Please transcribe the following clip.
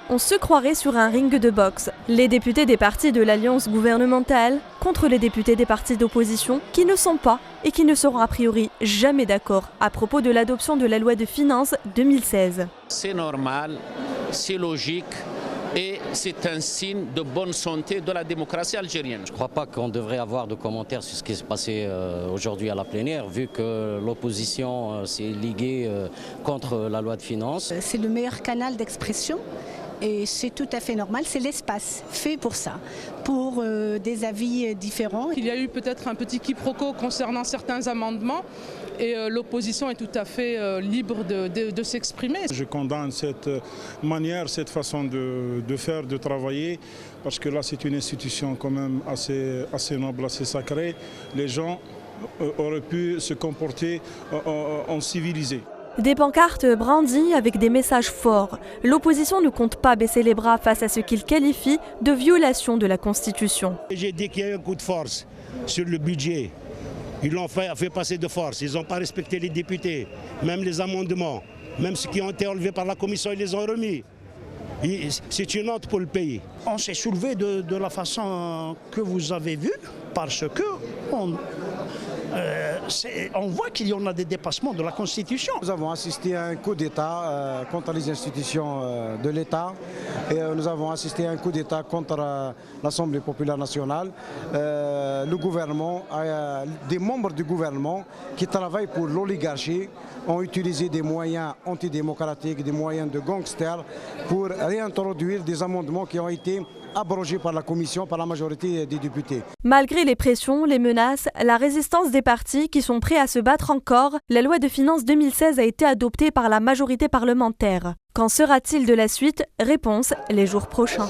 on se croirait sur un ring de boxe. Les députés des partis de l'alliance gouvernementale contre les députés des partis d'opposition qui ne sont pas et qui ne seront a priori jamais d'accord à propos de l'adoption de la loi de finances 2016. C'est normal, c'est logique. Et c'est un signe de bonne santé de la démocratie algérienne. Je ne crois pas qu'on devrait avoir de commentaires sur ce qui s'est passé aujourd'hui à la plénière, vu que l'opposition s'est liguée contre la loi de finances. C'est le meilleur canal d'expression et c'est tout à fait normal, c'est l'espace fait pour ça, pour des avis différents. Il y a eu peut-être un petit quiproquo concernant certains amendements et l'opposition est tout à fait libre de s'exprimer. Je condamne cette manière, cette façon de faire, de travailler, parce que là c'est une institution quand même assez noble, assez sacrée. Les gens auraient pu se comporter en civilisé. Des pancartes brandies avec des messages forts. L'opposition ne compte pas baisser les bras face à ce qu'il qualifie de violation de la Constitution. J'ai dit qu'il y a eu un coup de force sur le budget. Ils l'ont fait passer de force. Ils n'ont pas respecté les députés, même les amendements. Même ceux qui ont été enlevés par la commission, ils les ont remis. C'est une honte pour le pays. On s'est soulevé de la façon que vous avez vu, parce que on voit qu'il y en a des dépassements de la Constitution. Nous avons assisté à un coup d'État contre les institutions de l'État et nous avons assisté à un coup d'État contre l'Assemblée populaire nationale. Le gouvernement, des membres du gouvernement qui travaillent pour l'oligarchie ont utilisé des moyens antidémocratiques, des moyens de gangsters pour réintroduire des amendements qui ont été abrogé par la Commission, par la majorité des députés. Malgré les pressions, les menaces, la résistance des partis qui sont prêts à se battre encore, la loi de finances 2016 a été adoptée par la majorité parlementaire. Qu'en sera-t-il de la suite? Réponse les jours prochains.